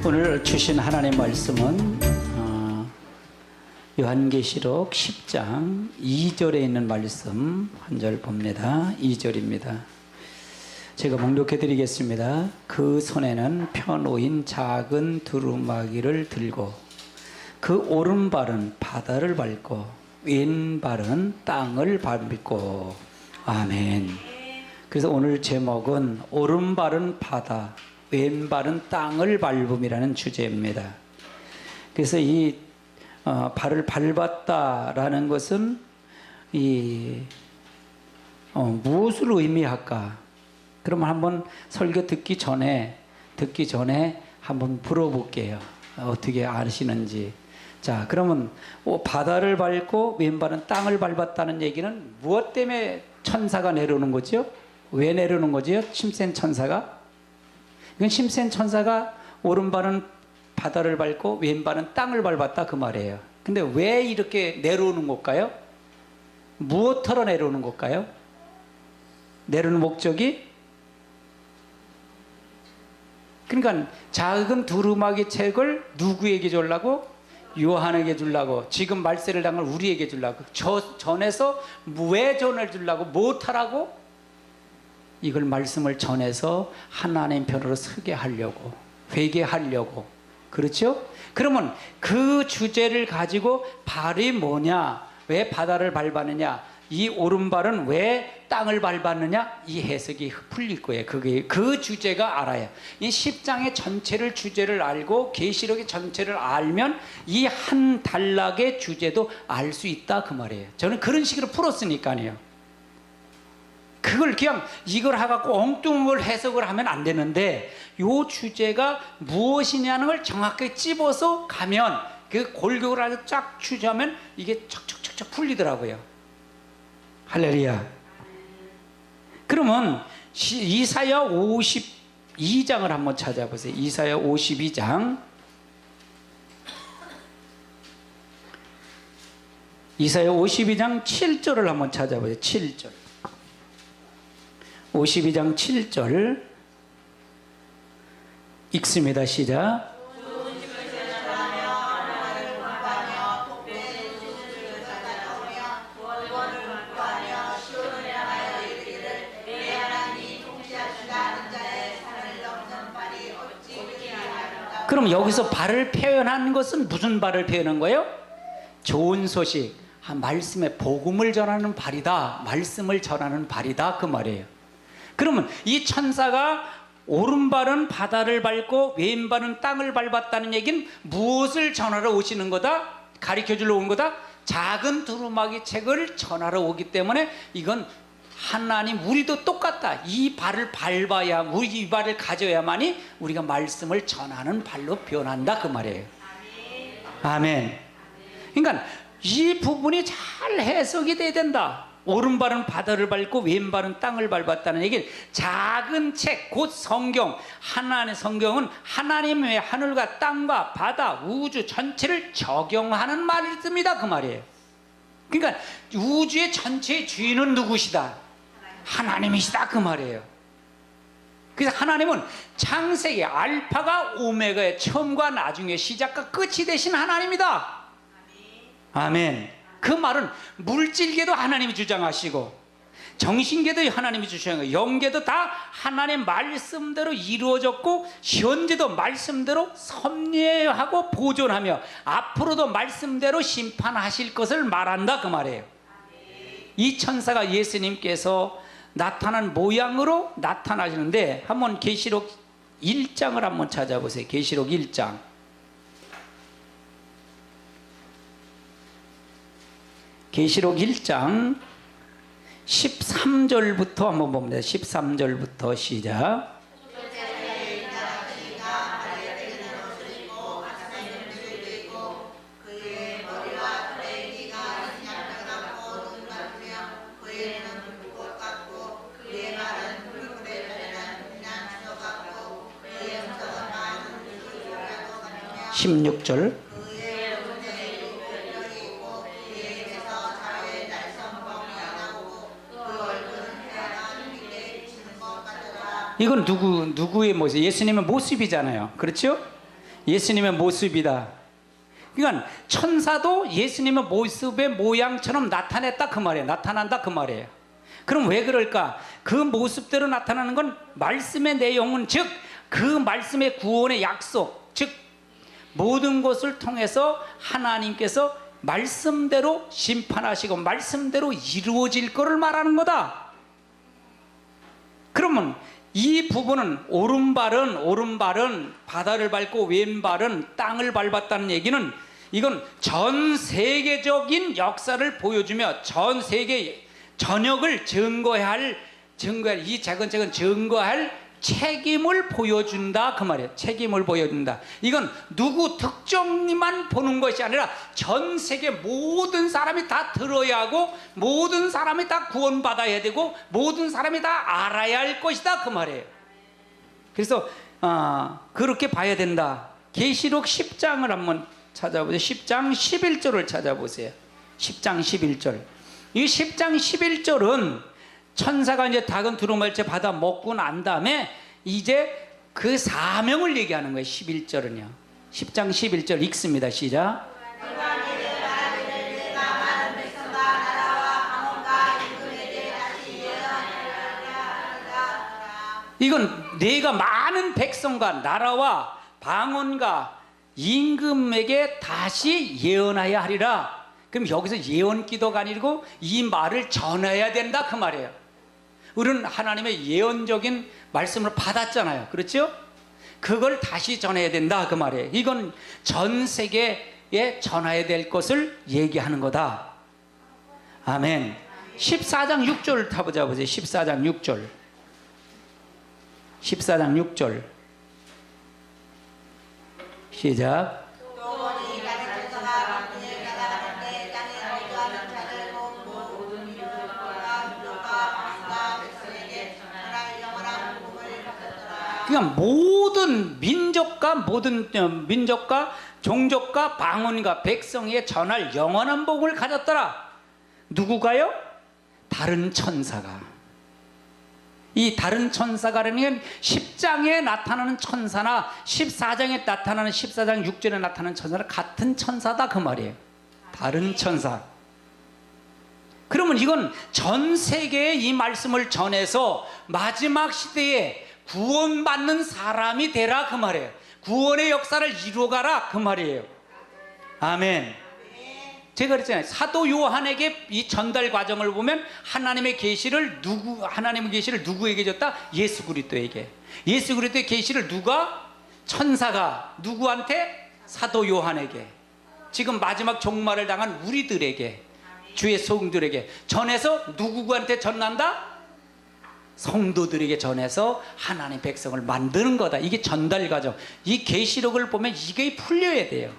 오늘 주신 하나님의 말씀은 요한계시록 10장 2절에 있는 말씀 한 절 봅니다. 2절입니다. 제가 봉독해 드리겠습니다. 그 손에는 펴놓인 작은 두루마기를 들고 그 오른발은 바다를 밟고 왼발은 땅을 밟고. 아멘. 그래서 오늘 제목은 오른발은 바다, 왼발은 땅을 밟음이라는 주제입니다. 그래서 이 발을 밟았다라는 것은 무엇을 의미할까? 그럼 한번 설교 듣기 전에 한번 물어볼게요. 어떻게 아시는지. 자, 그러면 바다를 밟고 왼발은 땅을 밟았다는 얘기는 무엇 때문에 천사가 내려오는 거죠? 왜 내려오는 거죠? 심센 천사가? 이건 심센 천사가 오른발은 바다를 밟고 왼발은 땅을 밟았다 그 말이에요. 근데 왜 이렇게 내려오는 걸까요? 무엇하러 내려오는 걸까요? 내려오는 목적이? 그러니까 작은 두루마기 책을 누구에게 주려고? 요한에게 주려고. 지금 말세를 당할 우리에게 주려고. 전해서 왜 전해주려고? 못하라고? 이걸 말씀을 전해서 하나님 편으로 서게 하려고, 회개하려고. 그렇죠? 그러면 그 주제를 가지고 발이 뭐냐, 왜 바다를 밟았느냐, 이 오른발은 왜 땅을 밟았느냐, 이 해석이 풀릴 거예요. 그 주제가 알아야. 이 10장의 전체를 주제를 알고 계시록의 전체를 알면 이 한 단락의 주제도 알 수 있다 그 말이에요. 저는 그런 식으로 풀었으니까요. 그걸 그냥 이걸 해갖고 엉뚱한 해석을 하면 안 되는데, 요 주제가 무엇이냐는 걸 정확하게 찝어서 가면, 그 골격을 아주 쫙 추자면 이게 척척척척 풀리더라고요. 할렐루야. 그러면 이사야 52장을 한번 찾아보세요. 이사야 52장. 이사야 52장 7절을 한번 찾아보세요. 7절. 52장 7절 읽습니다. 시작. 그럼 여기서 발을 표현한 것은 무슨 발을 표현한 거예요? 좋은 소식, 말씀의 복음을 전하는 발이다, 말씀을 전하는 발이다 그 말이에요. 그러면 이 천사가 오른발은 바다를 밟고 왼발은 땅을 밟았다는 얘기는 무엇을 전하러 오시는 거다? 가르쳐주러 온 거다? 작은 두루마기 책을 전하러 오기 때문에 이건 하나님, 우리도 똑같다. 이 발을 밟아야, 우리 이 발을 가져야만이 우리가 말씀을 전하는 발로 변한다 그 말이에요. 아멘. 그러니까 이 부분이 잘 해석이 돼야 된다. 오른발은 바다를 밟고 왼발은 땅을 밟았다는 얘기는 작은 책, 곧 성경, 하나님의 성경은 하나님의 하늘과 땅과 바다, 우주 전체를 적용하는 말입니다 그 말이에요. 그러니까 우주의 전체의 주인은 누구시다? 하나님이시다 그 말이에요. 그래서 하나님은 창세기 알파가 오메가의 처음과 나중에 시작과 끝이 되신 하나님이다. 아멘. 그 말은 물질계도 하나님이 주장하시고 정신계도 하나님이 주장하고 영계도 다 하나님의 말씀대로 이루어졌고 현재도 말씀대로 섭리하고 보존하며 앞으로도 말씀대로 심판하실 것을 말한다 그 말이에요. 이 천사가 예수님께서 나타난 모양으로 나타나시는데, 한번 계시록 1장을 한번 찾아보세요. 계시록 1장. 계시록 1장 13절부터 한번 봅니다. 13절부터 시작. 십 16절. 이건 누구의 모습? 예수님의 모습이잖아요. 그렇죠? 예수님의 모습이다. 그러니까 천사도 예수님의 모습의 모양처럼 나타냈다 그 말이에요. 나타난다 그 말이에요. 그럼 왜 그럴까? 그 모습대로 나타나는 건 말씀의 내용은, 즉 그 말씀의 구원의 약속, 즉 모든 것을 통해서 하나님께서 말씀대로 심판하시고 말씀대로 이루어질 것을 말하는 거다. 그러면 이 부분은 오른발은 바다를 밟고 왼발은 땅을 밟았다는 얘기는, 이건 전 세계적인 역사를 보여주며 전 세계 전역을 증거할 이 차근차근 증거할 책임을 보여준다 그 말이에요. 책임을 보여준다. 이건 누구 특정만 보는 것이 아니라 전 세계 모든 사람이 다 들어야 하고 모든 사람이 다 구원받아야 되고 모든 사람이 다 알아야 할 것이다 그 말이에요. 그래서 그렇게 봐야 된다. 계시록 10장을 한번 찾아보세요. 10장 11절을 찾아보세요. 10장 11절. 이 10장 11절은 천사가 이제 닭은 두루마리째 받아 먹고 난 다음에 이제 그 사명을 얘기하는 거예요. 11절은요. 10장 11절 읽습니다. 시작. 이건 내가 많은 백성과 나라와 방언과 임금에게 다시 예언하여 하리라. 그럼 여기서 예언 기도가 아니고 이 말을 전해야 된다 그 말이에요. 우리는 하나님의 예언적인 말씀을 받았잖아요. 그렇죠? 그걸 다시 전해야 된다 그 말이에요. 이건 전 세계에 전해야 될 것을 얘기하는 거다. 아멘. 14장 6절 타보자 보세요. 14장 6절. 14장 6절. 시작. 그러니까 모든 민족과 종족과 방언과 백성에 전할 영원한 복을 가졌더라. 누구가요? 다른 천사가. 이 다른 천사가라는 10장에 나타나는 천사나 14장에 나타나는 14장 6절에 나타나는 천사는 같은 천사다 그 말이에요. 다른 천사. 그러면 이건 전 세계에 이 말씀을 전해서 마지막 시대에 구원받는 사람이 되라 그 말이에요. 구원의 역사를 이루어가라 그 말이에요. 아멘. 제가 그랬잖아요. 사도 요한에게 이 전달 과정을 보면 하나님의 계시를 누구에게 줬다? 예수 그리스도에게. 예수 그리스도의 계시를 누가? 천사가 누구한테? 사도 요한에게. 지금 마지막 종말을 당한 우리들에게, 주의 성도들에게 전해서 누구한테 전한다? 성도들에게 전해서 하나님 백성을 만드는 거다. 이게 전달 과정. 이 계시록을 보면 이게 풀려야 돼요.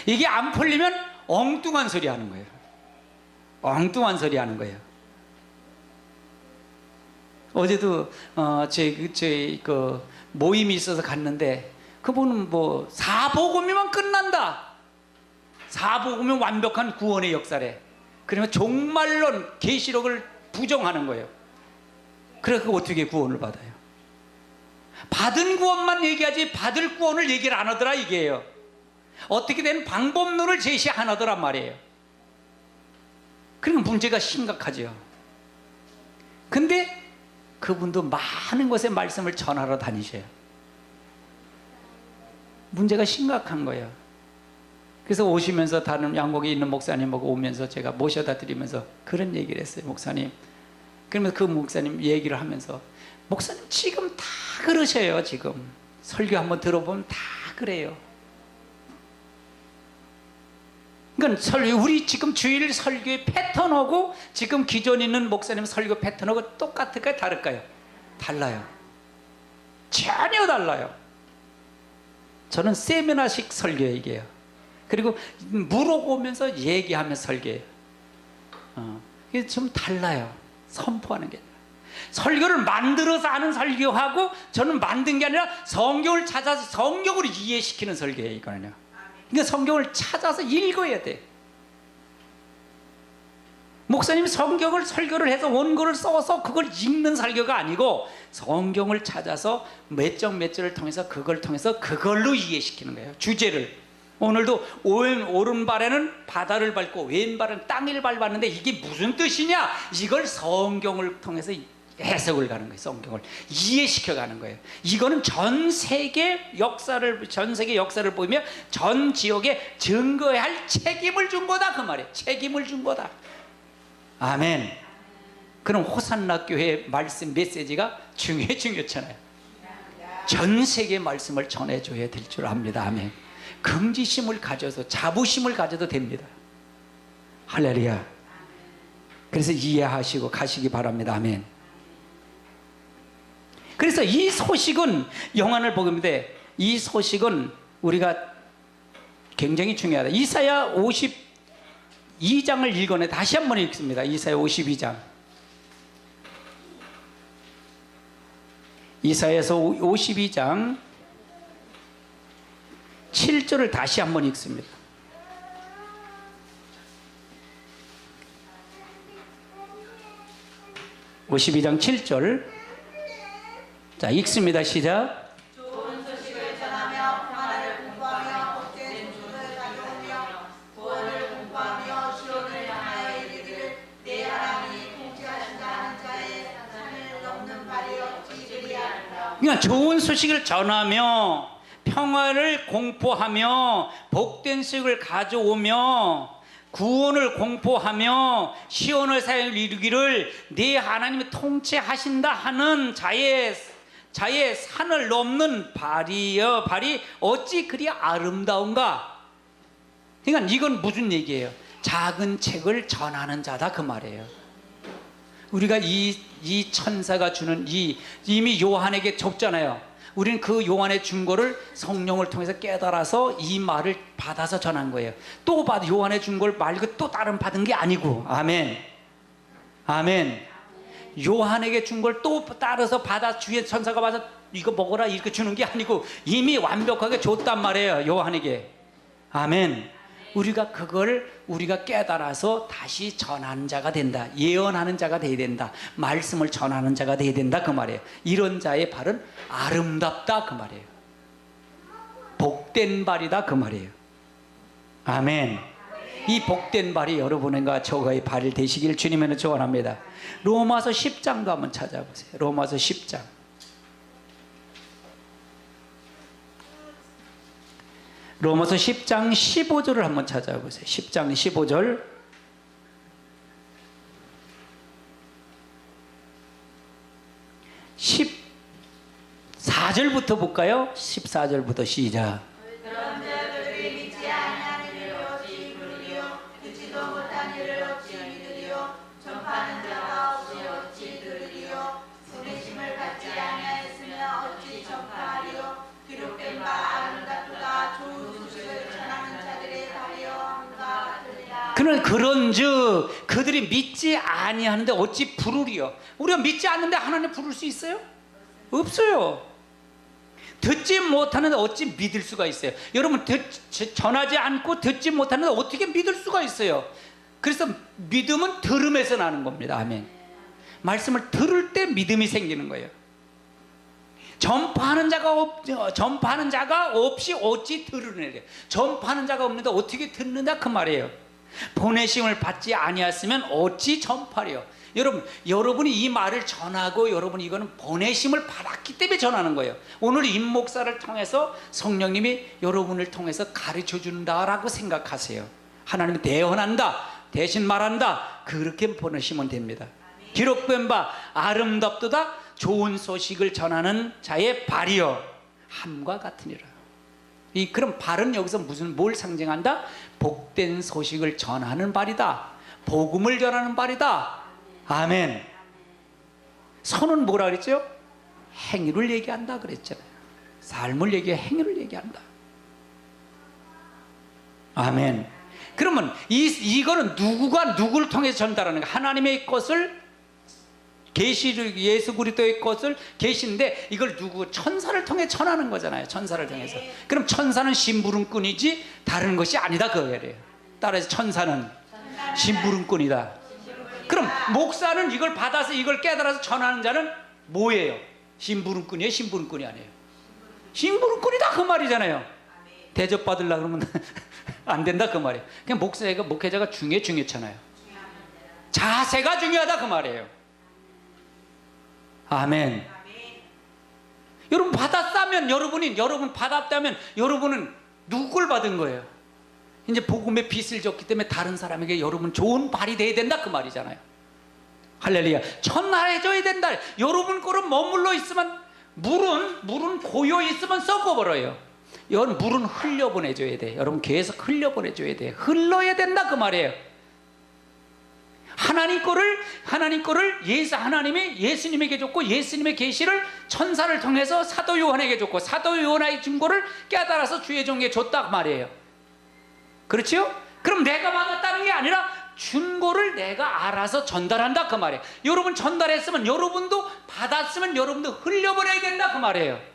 이게 안 풀리면 엉뚱한 소리 하는 거예요. 엉뚱한 소리 하는 거예요. 어제도 저희 그 모임이 있어서 갔는데 그분은 뭐 사복음이면 끝난다. 사복음은 완벽한 구원의 역사래. 그러면 종말론 계시록을 부정하는 거예요. 그래서 어떻게 구원을 받아요? 받은 구원만 얘기하지 받을 구원을 얘기를 안 하더라 이게요. 어떻게 된 방법론을 제시 안 하더란 말이에요. 그러니까 문제가 심각하죠. 근데 그분도 많은 곳에 말씀을 전하러 다니셔요. 문제가 심각한 거예요. 그래서 오시면서 다른 양곡에 있는 목사님하고 오면서 제가 모셔다 드리면서 그런 얘기를 했어요. 목사님. 그러면서 그 목사님 얘기를 하면서 목사님 지금 다 그러셔요. 지금 설교 한번 들어보면 다 그래요. 그러니까 우리 지금 주일 설교의 패턴하고 지금 기존 있는 목사님 설교 패턴하고 똑같을까요? 다를까요? 달라요. 전혀 달라요. 저는 세미나식 설교 얘기해요. 그리고 물어보면서 얘기하면서 설교해요. 이게 좀 달라요. 선포하는 게 아니라. 설교를 만들어서 하는 설교하고 저는 만든 게 아니라 성경을 찾아서 성경으로 이해시키는 설교예요. 이거는요. 그러니까 성경을 찾아서 읽어야 돼. 목사님 성경을 설교를 해서 원고를 써서 그걸 읽는 설교가 아니고 성경을 찾아서 몇 장 몇 절을 통해서 그걸로 이해시키는 거예요. 주제를. 오늘도 오른발에는 바다를 밟고 왼발은 땅을 밟았는데 이게 무슨 뜻이냐? 이걸 성경을 통해서 해석을 가는 거예요. 성경을 이해시켜 가는 거예요. 이거는 전 세계 역사를 보면 전 지역에 증거해야 할 책임을 준 거다, 그 말이에요. 책임을 준 거다. 아멘. 그럼 호산나 교회의 말씀 메시지가 중요하잖아요. 전 세계 말씀을 전해줘야 될 줄 압니다. 아멘. 긍지심을 가져서 자부심을 가져도 됩니다. 할렐루야. 그래서 이해하시고 가시기 바랍니다. 아멘. 그래서 이 소식은 영안을 복음인데 이 소식은 우리가 굉장히 중요하다. 이사야 52장을 읽어내 다시 한번 읽습니다. 이사야 52장. 이사야서 52장 7절을 다시 한번 읽습니다. 52장 7절. 자, 읽습니다. 시작. 좋은 소식을 전하며 평안을 공부하며 복된 주를 가져오며 구원을 공부하며 시온을 향하여 이르기를 내 하나님이 통치하신다 하는 자의 산을 넘는 발이 어찌 그리하리라. 그러니까 좋은 소식을 전하며 평화를 공포하며 복된 소식을 가져오며 구원을 공포하며 시온을 사여 이르기를 네 하나님이 통치하신다 하는 자의 산을 넘는 발이여 발이 어찌 그리 아름다운가. 그러니까 이건 무슨 얘기예요? 작은 책을 전하는 자다, 그 말이에요. 우리가 이 천사가 주는 이미 요한에게 줬잖아요. 우리는 그 요한의 준 거를 성령을 통해서 깨달아서 이 말을 받아서 전한 거예요. 또 요한의 준 걸 말고 또 다른 받은 게 아니고. 아멘. 아멘. 요한에게 준 걸 또 따라서 받아 주의 천사가 와서 이거 먹어라 이렇게 주는 게 아니고 이미 완벽하게 줬단 말이에요. 요한에게. 아멘. 우리가 깨달아서 다시 전하는 자가 된다. 예언하는 자가 돼야 된다. 말씀을 전하는 자가 돼야 된다, 그 말이에요. 이런 자의 발은 아름답다, 그 말이에요. 복된 발이다, 그 말이에요. 아멘. 이 복된 발이 여러분과 저의 발이 되시길 주님은 축원합니다. 로마서 10장도 한번 찾아보세요. 로마서 10장. 로마서 10장 15절을 한번 찾아보세요. 10장 15절. 14절부터 볼까요? 14절부터 시작. 그런 자들이 믿지 아니하는 일을 어찌 부르리요 듣지도 못한 일을 어찌 믿으리요 전파하는 자가 없이 어찌 들으리요 보내심을 받지 아니하였으면 어찌 전파하리요 기록된 바 아름답도다 좋은 소식을 전하는 자들의 발이여 함과 같으리라. 그런즉 그들이 믿지 아니하는데 어찌 부르리요. 우리가 믿지 않는데 하나님 부를 수 있어요? 없어요. 듣지 못하는데 어찌 믿을 수가 있어요? 여러분 전하지 않고 듣지 못하는데 어떻게 믿을 수가 있어요? 그래서 믿음은 들음에서 나는 겁니다. 아멘. 말씀을 들을 때 믿음이 생기는 거예요. 전파하는 자가 없이 어찌 들으느냐. 전파하는 자가 없는데 어떻게 듣는다, 그 말이에요. 보내심을 받지 아니했으면 어찌 전파려. 여러분이 이 말을 전하고 여러분이 이거는 보내심을 받았기 때문에 전하는 거예요. 오늘 임 목사를 통해서 성령님이 여러분을 통해서 가르쳐 준다라고 생각하세요. 하나님이 대언한다, 대신 말한다, 그렇게 보내시면 됩니다. 기록된 바 아름답도다 좋은 소식을 전하는 자의 발이여 함과 같으니라. 그럼 발은 여기서 뭘 상징한다? 복된 소식을 전하는 발이다. 복음을 전하는 발이다. 아멘. 선은 뭐라 그랬죠? 행위를 얘기한다 그랬잖아요. 삶을 얘기해, 행위를 얘기한다. 아멘. 그러면 이거는 누구가 누구를 통해서 전달하는 거야? 하나님의 것을 예수 그리스도의 것을 계시인데 이걸 천사를 통해 전하는 거잖아요. 천사를 통해서. 그럼 천사는 심부름꾼이지 다른 것이 아니다, 그 말이에요. 따라서 천사는 심부름꾼이다. 그럼 목사는 이걸 받아서 이걸 깨달아서 전하는 자는 뭐예요? 심부름꾼이에요? 심부름꾼이 아니에요? 심부름꾼이다 그 말이잖아요. 대접받으려고 그러면 안 된다 그 말이에요. 그냥 목회자가 중요찮아요. 자세가 중요하다 그 말이에요. 아멘. 여러분 받았다면 여러분 받았다면 여러분은 누굴 받은 거예요? 이제 복음의 빛을 줬기 때문에 다른 사람에게 여러분 좋은 발이 돼야 된다 그 말이잖아요. 할렐루야. 전달해줘야 된다. 여러분 거로 머물러 있으면 물은 고여 있으면 썩어버려요. 여러분 물은 흘려보내줘야 돼. 여러분 계속 흘려보내줘야 돼. 흘러야 된다 그 말이에요. 하나님 거를 하나님이 예수님에게 줬고 예수님의 계시를 천사를 통해서 사도 요한에게 줬고 사도 요한의 증거를 깨달아서 주의 종에게 줬다 그 말이에요. 그렇죠? 그럼 내가 받았다는 게 아니라 준 거를 내가 알아서 전달한다 그 말이에요. 여러분 전달했으면 여러분도 받았으면 여러분도 흘려보내야 된다 그 말이에요.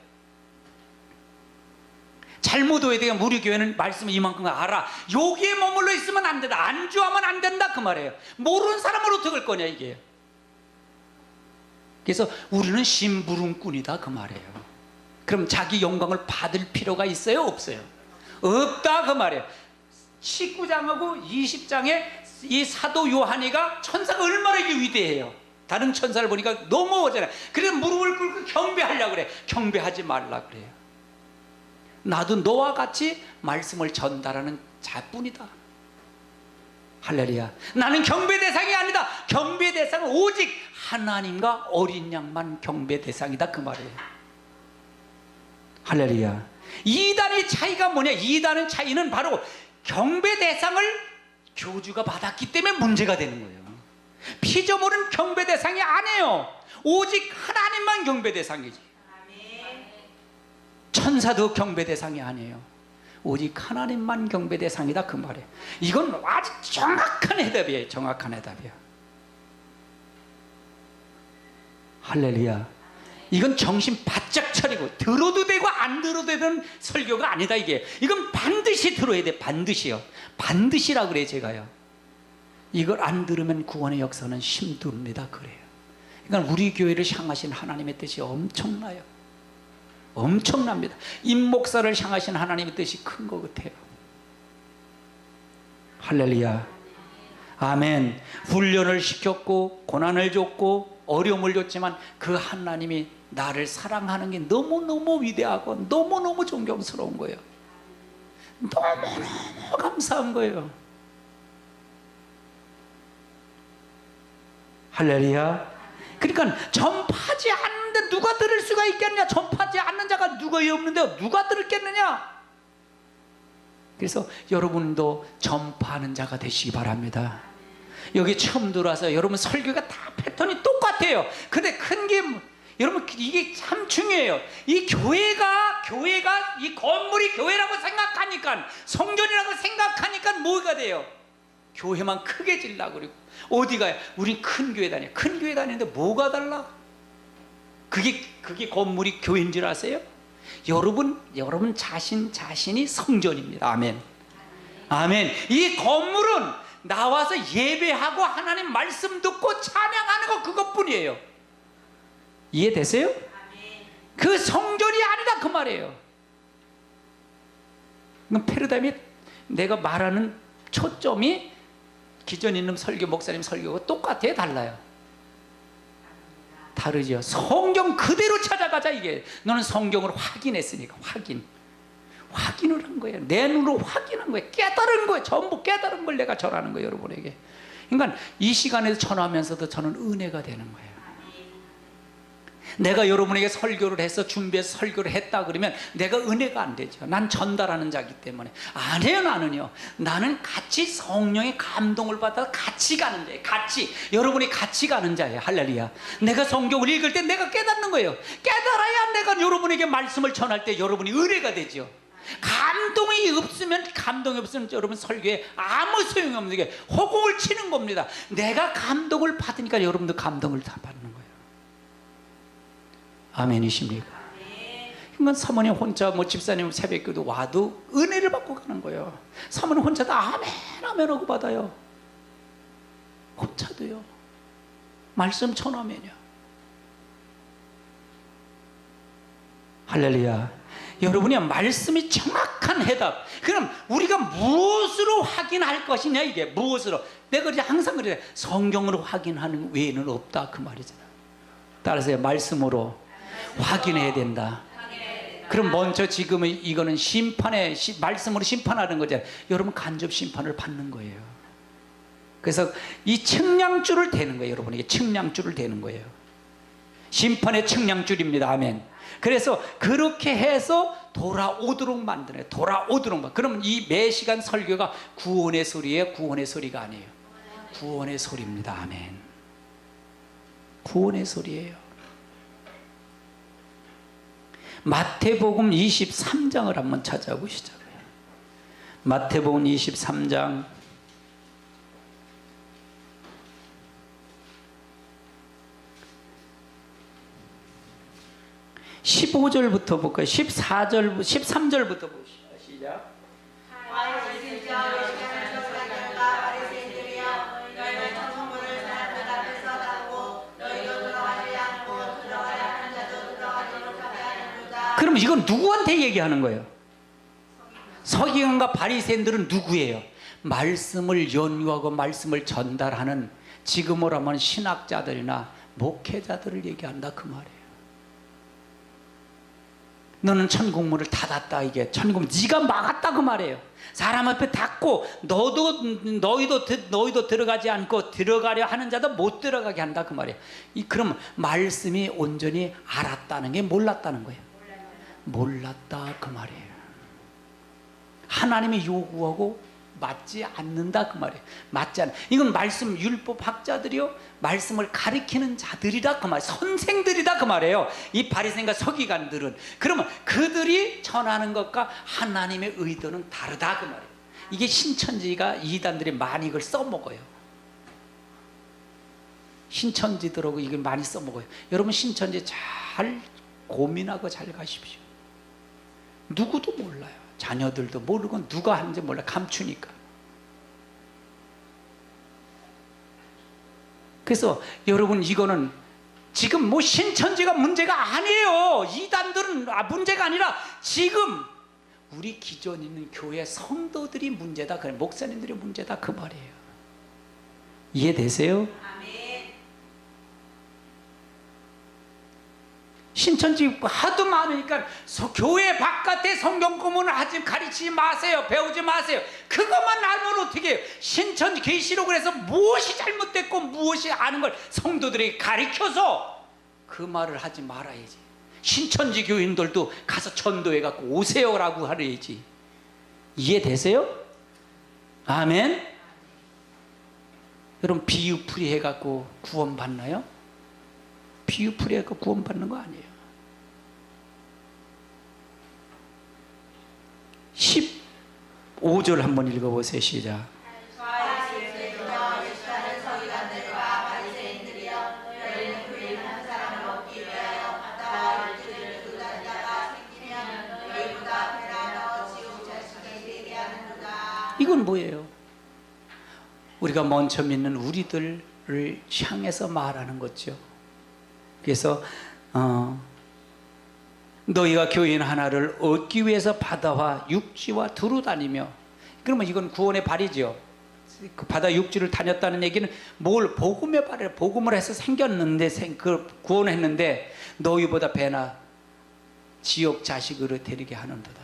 잘못 오해야 돼요. 우리 교회는 말씀을 이만큼 알아. 여기에 머물러 있으면 안 된다. 안주하면 안 된다 그 말이에요. 모르는 사람을 어떻게 할 거냐 이게. 그래서 우리는 심부름꾼이다 그 말이에요. 그럼 자기 영광을 받을 필요가 있어요? 없어요? 없다 그 말이에요. 19장하고 20장에 이 사도 요한이가 천사가 얼마나 위대해요. 다른 천사를 보니까 너무 오잖아요. 그래서 무릎을 꿇고 경배하려고 그래. 경배하지 말라 그래요. 나도 너와 같이 말씀을 전달하는 자뿐이다. 할렐루야. 나는 경배 대상이 아니다. 경배 대상은 오직 하나님과 어린 양만 경배 대상이다 그 말이에요. 할렐루야. 이단의 차이가 뭐냐? 이단의 차이는 바로 경배 대상을 교주가 받았기 때문에 문제가 되는 거예요. 피조물은 경배 대상이 아니에요. 오직 하나님만 경배 대상이지. 천사도 경배 대상이 아니에요. 오직 하나님만 경배 대상이다 그 말이에요. 이건 아주 정확한 해답이에요. 정확한 해답이에요. 할렐루야. 이건 정신 바짝 차리고 들어도 되고 안 들어도 되는 설교가 아니다 이게. 이건 반드시 들어야 돼. 반드시요. 반드시라 그래요 제가요. 이걸 안 들으면 구원의 역사는 힘듭니다 그래요. 그러니까 우리 교회를 향하신 하나님의 뜻이 엄청나요. 엄청납니다. 임목사를 향하신 하나님의 뜻이 큰 것 같아요. 할렐루야. 아멘. 훈련을 시켰고 고난을 줬고 어려움을 줬지만 그 하나님이 나를 사랑하는 게 너무너무 위대하고 너무너무 존경스러운 거예요. 너무너무 감사한 거예요. 할렐루야. 그러니까 전파하지 않는데 누가 들을 수가 있겠냐? 전파하지 않는 자가 누가 없는데 누가 들었겠느냐? 그래서 여러분도 전파하는 자가 되시기 바랍니다. 여기 처음 들어와서 여러분 설교가 다 패턴이 똑같아요. 근데 큰 게 여러분 이게 참 중요해요. 이 교회가 이 건물이 교회라고 생각하니까 성전이라고 생각하니까 뭐가 돼요? 교회만 크게 질라 그리고 어디 가요? 우린 큰 교회 다녀요. 큰 교회 다니는데 뭐가 달라? 그게 건물이 교회인 줄 아세요? 여러분 자신이 성전입니다. 아멘. 아멘. 이 건물은 나와서 예배하고 하나님 말씀 듣고 찬양하는 거 그것뿐이에요. 이해되세요? 그 성전이 아니다 그 말이에요. 패러다임이 내가 말하는 초점이 기존 있는 설교 목사님 설교가 똑같아요? 달라요? 다르죠. 성경 그대로 찾아가자 이게. 너는 성경을 확인했으니까 확인을 한 거예요. 내 눈으로 확인한 거예요. 깨달은 거예요. 전부 깨달은 걸 내가 전하는 거예요 여러분에게. 그러니까 이 시간에서 전하면서도 저는 은혜가 되는 거예요. 내가 여러분에게 설교를 해서 준비해서 설교를 했다 그러면 내가 은혜가 안 되죠. 난 전달하는 자기 때문에. 아니에요. 나는 같이 성령의 감동을 받아 같이 가는 자예요. 여러분이 같이 가는 자예요. 할렐루야. 내가 성경을 읽을 때 내가 깨닫는 거예요. 깨달아야 내가 여러분에게 말씀을 전할 때 여러분이 은혜가 되죠. 감동이 없으면 여러분 설교에 아무 소용이 없는 게 허공을 치는 겁니다. 내가 감동을 받으니까 여러분도 감동을 다 받는 거예요. 아멘이십니까? 그러니까 사모님 혼자 집사님 새벽기도 와도 은혜를 받고 가는 거예요. 사모님 혼자도 아멘 하고 받아요. 혼자도요. 말씀 전하면요. 할렐루야. 여러분이 말씀이 정확한 해답. 그럼 우리가 무엇으로 확인할 것이냐, 이게 무엇으로? 내가 항상 그래, 성경으로 확인하는 외에는 없다 그 말이잖아. 따라서 말씀으로 확인해야 된다. 그럼 먼저 지금은 이거는 말씀으로 심판하는 거잖아요. 여러분 간접 심판을 받는 거예요. 그래서 이 측량줄을 대는 거예요. 여러분에게 측량줄을 대는 거예요. 심판의 측량줄입니다. 아멘. 그래서 그렇게 해서 돌아오도록 만드네요. 돌아오도록. 그러면 이 매 시간 설교가 구원의 소리예요? 구원의 소리가 아니에요. 구원의 소리입니다. 아멘. 구원의 소리예요. 마태복음 23장을 한번 찾아보시죠. 마태복음 23장 15절부터 볼까요? 13절부터 봅시다. 시작. 그럼 이건 누구한테 얘기하는 거예요? 서기관과 바리새인들은 누구예요? 말씀을 연구하고 말씀을 전달하는, 지금으로 하면 신학자들이나 목회자들을 얘기한다 그 말이에요. 너는 천국문을 닫았다, 이게 천국 네가 막았다 그 말이에요. 사람 앞에 닫고 너희도 들어가지 않고 들어가려 하는 자도 못 들어가게 한다 그 말이에요. 그럼 말씀이 온전히 알았다는 게 몰랐다는 거예요. 몰랐다 그 말이에요. 하나님이 요구하고 맞지 않는다 그 말이에요. 맞지 않아. 이건 말씀 율법 학자들이요, 말씀을 가리키는 자들이다 그 말, 선생들이다 그 말이에요. 이 바리새인과 서기관들은. 그러면 그들이 전하는 것과 하나님의 의도는 다르다 그 말이에요. 이게 신천지가 이단들이 많이 이걸 써먹어요. 신천지들하고 이걸 많이 써먹어요. 여러분 신천지 잘 고민하고 잘 가십시오. 누구도 몰라요. 자녀들도 모르고 누가 하는지 몰라, 감추니까. 그래서 여러분 이거는 지금 뭐 신천지가 문제가 아니에요. 이단들은 문제가 아니라 지금 우리 기존 있는 교회 성도들이 문제다, 그 목사님들이 문제다 그 말이에요. 이해되세요? 신천지 하도 많으니까 교회 바깥에 성경 공부는 가르치지 마세요. 배우지 마세요. 그것만 알면 어떻게 해요? 신천지 계시록을 해서 무엇이 잘못됐고 무엇이 아는 걸 성도들에게 가르쳐서 그 말을 하지 말아야지. 신천지 교인들도 가서 전도해 갖고 오세요라고 하려야지. 이해되세요? 아멘. 여러분 비유풀이 해갖고 구원받나요? 비유풀이 해갖고 구원받는 거 아니에요. 15절 한번 읽어보세요. 시작. 이건 뭐예요? 우리가 먼저 믿는 우리들을 향해서 말하는 거죠. 그래서 너희가 교인 하나를 얻기 위해서 바다와 육지와 두루 다니며, 그러면 이건 구원의 발이죠. 그 바다 육지를 다녔다는 얘기는 뭘 복음의 발을 복음을 해서 생겼는데 그 구원했는데 너희보다 배나 지역 자식으로 데리게 하는도다.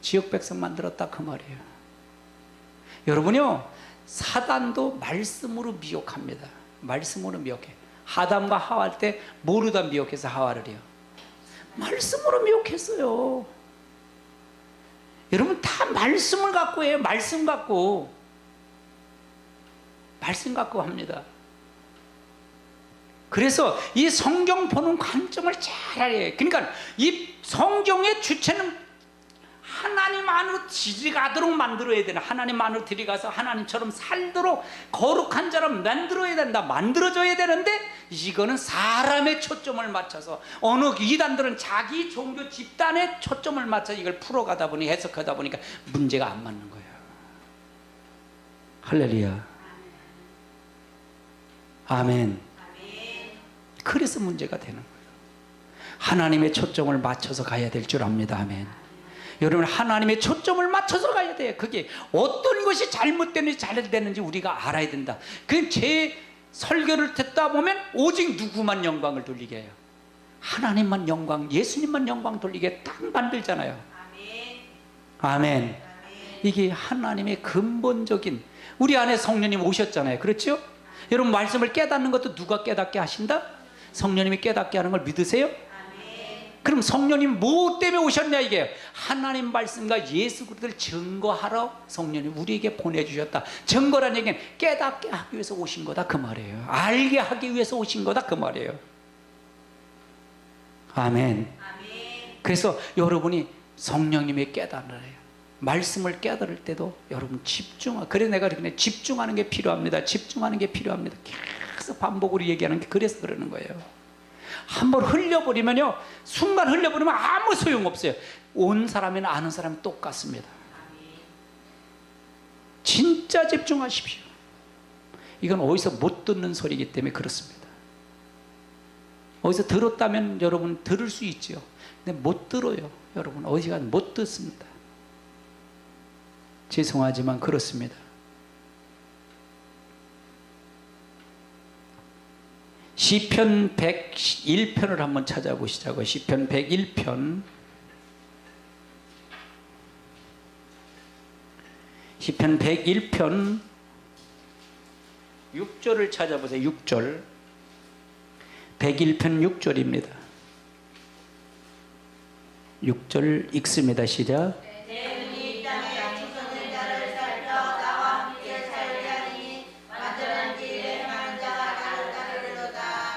지역 백성 만들었다 그 말이에요. 여러분요, 사단도 말씀으로 미혹합니다. 말씀으로 미혹해. 아담과 하와 할 때 모르다 미혹해서 하와를 해요. 말씀으로 미혹했어요. 여러분 다 말씀을 갖고 해요. 말씀 갖고 합니다. 그래서 이 성경 보는 관점을 잘 알아야 해요. 그러니까 이 성경의 주체는 하나님 안으로 들어가도록 만들어야 되나, 하나님 안으로 들어가서 하나님처럼 살도록 거룩한 자로 만들어야 된다, 만들어져야 되는데 이거는 사람의 초점을 맞춰서, 어느 이단들은 자기 종교 집단의 초점을 맞춰서 이걸 풀어가다 보니, 해석하다 보니까 문제가 안 맞는 거예요. 할렐루야. 아멘. 그래서 문제가 되는 거예요. 하나님의 초점을 맞춰서 가야 될 줄 압니다. 아멘. 여러분, 하나님의 초점을 맞춰서 가야 돼요. 그게 어떤 것이 잘못되는지 잘 되는지 우리가 알아야 된다. 그 제 설교를 듣다 보면 오직 누구만 영광을 돌리게 해요? 하나님만 영광, 예수님만 영광 돌리게 딱 만들잖아요. 아멘. 이게 하나님의 근본적인, 우리 안에 성령님 오셨잖아요. 그렇죠? 여러분, 말씀을 깨닫는 것도 누가 깨닫게 하신다? 성령님이 깨닫게 하는 걸 믿으세요? 그럼 성령님 뭐 때문에 오셨냐 이게? 하나님 말씀과 예수 그리스도를 증거하러 성령님 우리에게 보내주셨다. 증거란 얘기는 깨닫게 하기 위해서 오신 거다 그 말이에요. 알게 하기 위해서 오신 거다 그 말이에요. 아멘. 그래서 여러분이 성령님의 깨달아요. 말씀을 깨달을 때도 여러분 집중하. 그래서 내가 그렇게 집중하는 게 필요합니다. 집중하는 게 필요합니다. 계속 반복으로 얘기하는 게 그래서 그러는 거예요. 한번 흘려버리면요, 순간 흘려버리면 아무 소용없어요. 온 사람이나 아는 사람이 똑같습니다. 진짜 집중하십시오. 이건 어디서 못 듣는 소리이기 때문에 그렇습니다. 어디서 들었다면 여러분 들을 수 있죠. 근데 못 들어요. 여러분 어디가 못 듣습니다. 죄송하지만 그렇습니다. 시편 101편을 한번 찾아보시자고요. 시편 101편. 시편 101편 6절을 찾아보세요. 6절. 101편 6절입니다. 6절 읽습니다. 시작.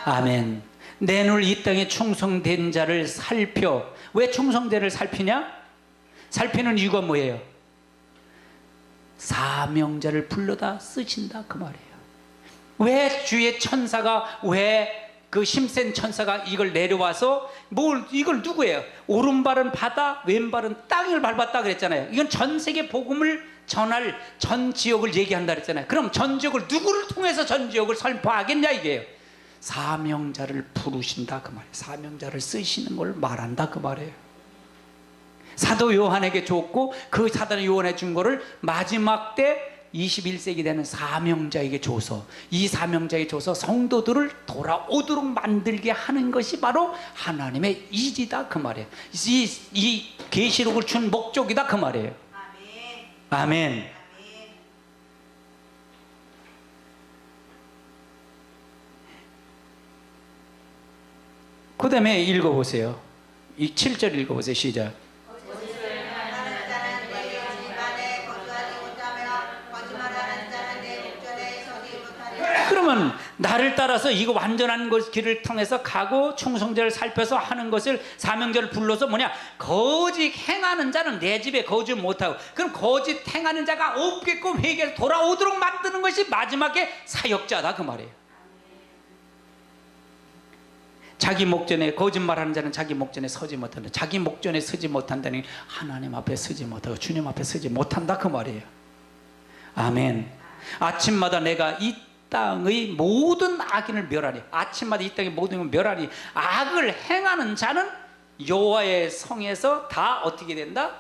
아멘. 내 눈을 이 땅에 충성된 자를 살펴. 왜 충성자를 살피냐? 살피는 이유가 뭐예요? 사명자를 불러다 쓰신다 그 말이에요. 왜 주의 천사가, 왜 그 힘센 천사가 이걸 내려와서 이걸 누구예요? 오른발은 바다, 왼발은 땅을 밟았다 그랬잖아요. 이건 전 세계 복음을 전할 전 지역을 얘기한다 그랬잖아요. 그럼 전 지역을 누구를 통해서 전 지역을 선포하겠냐 이게요. 사명자를 부르신다 그 말이에요. 사명자를 쓰시는 걸 말한다 그 말이에요. 사도 요한에게 줬고 그 사도 요한에 준 거를 마지막 때 21세기 되는 사명자에게 줘서, 이 사명자에게 줘서 성도들을 돌아오도록 만들게 하는 것이 바로 하나님의 일이다 그 말이에요. 이 계시록을 준 목적이다 그 말이에요. 아멘. 그 다음에 읽어보세요. 이 7절 읽어보세요. 시작. 그러면 나를 따라서 이거 완전한 길을 통해서 가고 충성자를 살펴서 하는 것을, 사명자를 불러서 뭐냐, 거짓 행하는 자는 내 집에 거짓 못하고, 그럼 거짓 행하는 자가 없겠고 회개를 돌아오도록 만드는 것이 마지막에 사역자다 그 말이에요. 자기 목전에, 거짓말하는 자는 자기 목전에 서지 못한다. 자기 목전에 서지 못한다는 게 하나님 앞에 서지 못하고 주님 앞에 서지 못한다 그 말이에요. 아멘. 아침마다 내가 이 땅의 모든 악인을 멸하리. 아침마다 이 땅의 모든 악인을 멸하리. 악을 행하는 자는 여호와의 성에서 다 어떻게 된다?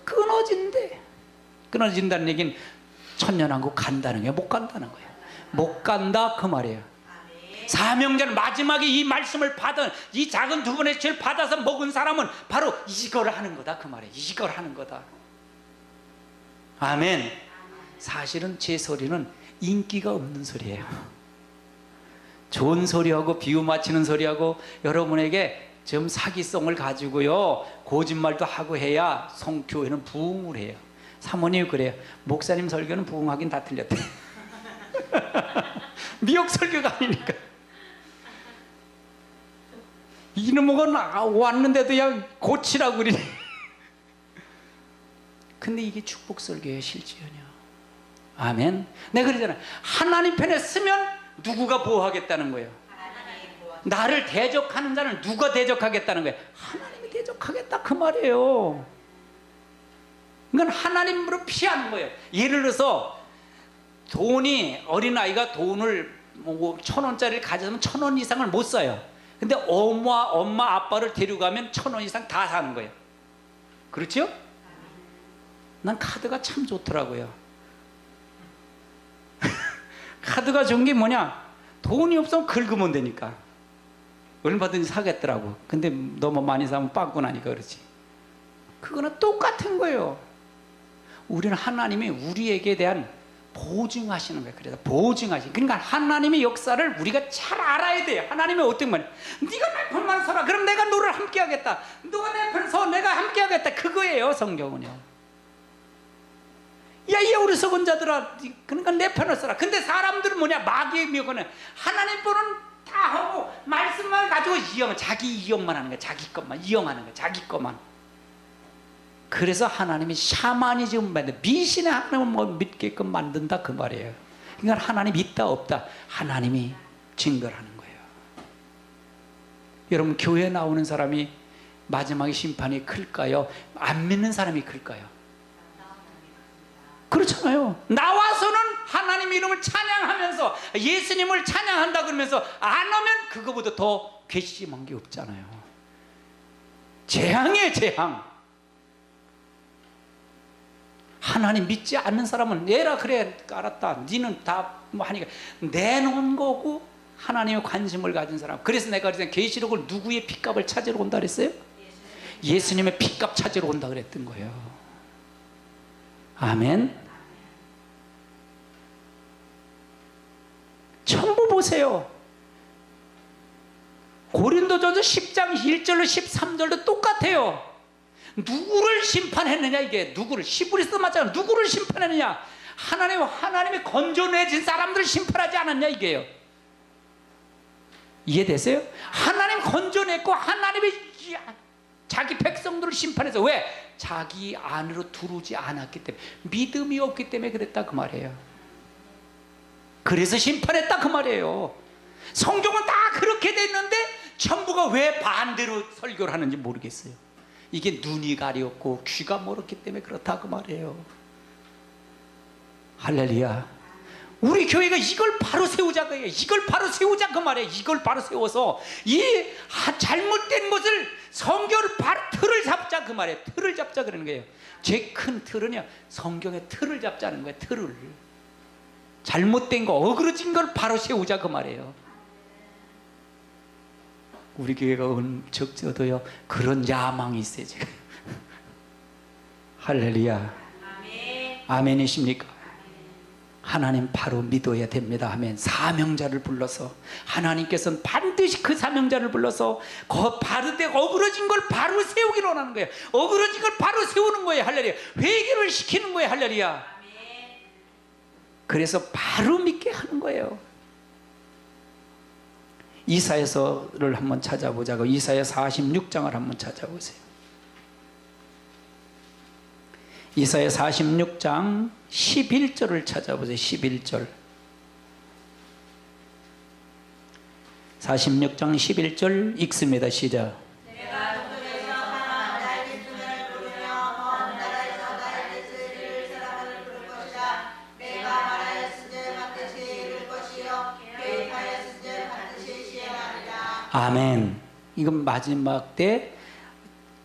끊어진대. 끊어진다는 얘기는 천년왕국 간다는 거예요? 못 간다는 거예요? 못 간다 그 말이에요. 사명자는 마지막에 이 말씀을 받은, 이 작은 두 번의 죄를 받아서 먹은 사람은 바로 이걸 하는 거다 그 말이에요. 이걸 하는 거다. 아멘. 사실은 제 소리는 인기가 없는 소리예요. 좋은 소리하고 비유 맞히는 소리하고 여러분에게 좀 사기성을 가지고요 거짓말도 하고 해야 성교회는 부흥을 해요. 사모님이 그래요. 목사님 설교는 부흥하긴 다 틀렸대. 미역 설교가 아니니까. 이놈은 왔는데도 그냥 고치라고 그러네. 근데 이게 축복 설교의 실지연이야. 아멘. 내가 그러잖아. 하나님 편에 쓰면 누구가 보호하겠다는 거예요? 나를 대적하는 자는 누가 대적하겠다는 거예요? 하나님이 대적하겠다 그 말이에요. 이건 하나님으로 피하는 거예요. 예를 들어서 어린아이가 돈을 뭐 1,000원짜리를 가져오면 1,000원 이상을 못 사요. 근데 엄마 아빠를 데려가면 1,000원 이상 다 사는 거예요. 그렇죠? 난 카드가 참 좋더라고요. 카드가 좋은 게 뭐냐? 돈이 없으면 긁으면 되니까 얼마든지 사겠더라고. 근데 너무 많이 사면 빵꾸 나니까 그렇지. 그거는 똑같은 거예요. 우리는 하나님이 우리에게 대한 보증하시는 거예요. 그래서 보증하시. 그러니까 하나님의 역사를 우리가 잘 알아야 돼요. 하나님이 어떤 말? 네가 내 편만 서라. 그럼 내가 너를 함께하겠다. 너가 내 편 서, 내가 함께하겠다. 그거예요, 성경은요. 야, 이 어리석은 자들아, 그러니까 내 편을 써라. 근데 사람들은 뭐냐? 마귀의 미혹은 하나님 분은 다 하고 말씀만 가지고 자기 이용만 하는 거야. 자기 것만 이용하는 거야. 자기 것만. 그래서 하나님이 샤머니즘 만든 미신의 하나님을 믿게끔 만든다 그 말이에요. 그러니까 하나님 있다 없다 하나님이 증거를 하는 거예요. 여러분, 교회 나오는 사람이 마지막에 심판이 클까요? 안 믿는 사람이 클까요? 그렇잖아요. 나와서는 하나님 이름을 찬양하면서 예수님을 찬양한다 그러면서 안 오면 그거보다 더 괘씸한 게 없잖아요. 재앙이에요, 재앙. 하나님 믿지 않는 사람은 얘라 그래 알았다. 니는 다 뭐 하니까 내놓은 거고 하나님의 관심을 가진 사람. 그래서 내가 그랬더니 계시록을 누구의 핏값을 찾으러 온다 그랬어요? 예수님의 핏값 찾으러 온다 그랬던 거예요. 아멘. 전부 보세요. 고린도전서 10장 1절로 13절도 똑같아요. 누구를 심판했느냐 이게. 누구를. 히브리서도 마찬가지로 누구를 심판했느냐. 하나님이 건져내진 사람들을 심판하지 않았냐 이게요. 이해되세요? 하나님 건져냈고 하나님이 자기 백성들을 심판해서 왜? 자기 안으로 들어오지 않았기 때문에, 믿음이 없기 때문에 그랬다 그 말이에요. 그래서 심판했다 그 말이에요. 성경은 다 그렇게 돼 있는데 전부가 왜 반대로 설교를 하는지 모르겠어요. 이게 눈이 가리었고 귀가 멀었기 때문에 그렇다 그 말이에요. 할렐루야. 우리 교회가 이걸 바로 세우자 그예요. 이걸 바로 세우자 그 말이에요. 이걸 바로 세워서 이 잘못된 것을 성경을 바로 틀을 잡자 그 말이에요. 틀을 잡자 그러는 거예요. 제일 큰 틀은요, 성경의 틀을 잡자는 거예요. 틀을. 잘못된 거, 어그러진 걸 바로 세우자 그 말이에요. 우리 교회가 적어도요 그런 야망이 있어요 지금. 할렐루야. 아멘이십니까? 하나님 바로 믿어야 됩니다 하면 사명자를 불러서, 하나님께서는 반드시 그 사명자를 불러서 바로 어그러진 걸 바로 세우기로 하는 거예요. 어그러진 걸 바로 세우는 거예요. 할렐루야. 회개를 시키는 거예요. 할렐루야. 그래서 바로 믿게 하는 거예요. 이사야서를 한번 찾아보자고. 이사야 46장을 한번 찾아보세요. 이사야 46장 11절을 찾아보세요. 11절. 46장 11절 읽습니다. 시작. 내가 동쪽에서 사랑한 나의 이름을 부르며 먼 나라에서 나의 뜻을 이룰 사람을 부를 것이다. 내가 말하였으되 반드시 이룰 것이요 계획하였으되 반드시 시행하리라. 아멘. 이건 마지막 때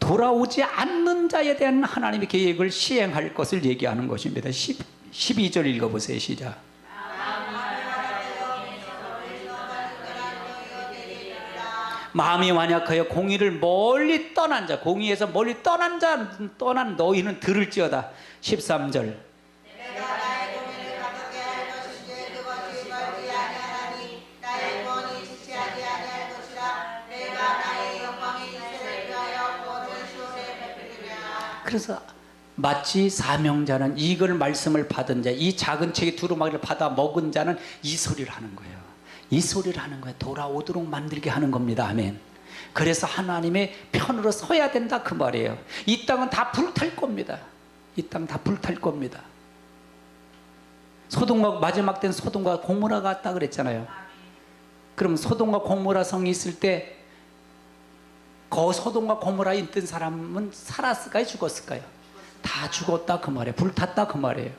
돌아오지 않는 자에 대한 하나님의 계획을 시행할 것을 얘기하는 것입니다. 12절 읽어보세요. 시작. 마음이 완약하여 공의를 멀리 떠난 자, 공의에서 멀리 떠난 너희는 들을지어다. 13절. 내가 나의 공의를 가볍게 할 것인데 그것이 멀지 아니하나니 나의 구원이 지체하지 아니할 것이라. 내가 나의 영광이 이스라엘을 위하여 모든 시온에 베풀리라. 그래서 마치 사명자는 이걸 말씀을 받은 자, 이 작은 책의 두루마기를 받아 먹은 자는 이 소리를 하는 거예요. 이 소리를 하는 거예요. 돌아오도록 만들게 하는 겁니다. 아멘. 그래서 하나님의 편으로 서야 된다 그 말이에요. 이 땅은 다 불탈 겁니다. 이 땅 다 불탈 겁니다. 소돔과 마지막 때는 소돔과 고모라가 왔다 그랬잖아요. 그럼 소돔과 고모라 성이 있을 때 그 소돔과 고모라에 있던 사람은 살았을까요? 죽었을까요? 다 죽었다 그 말이에요. 불탔다 그 말이에요.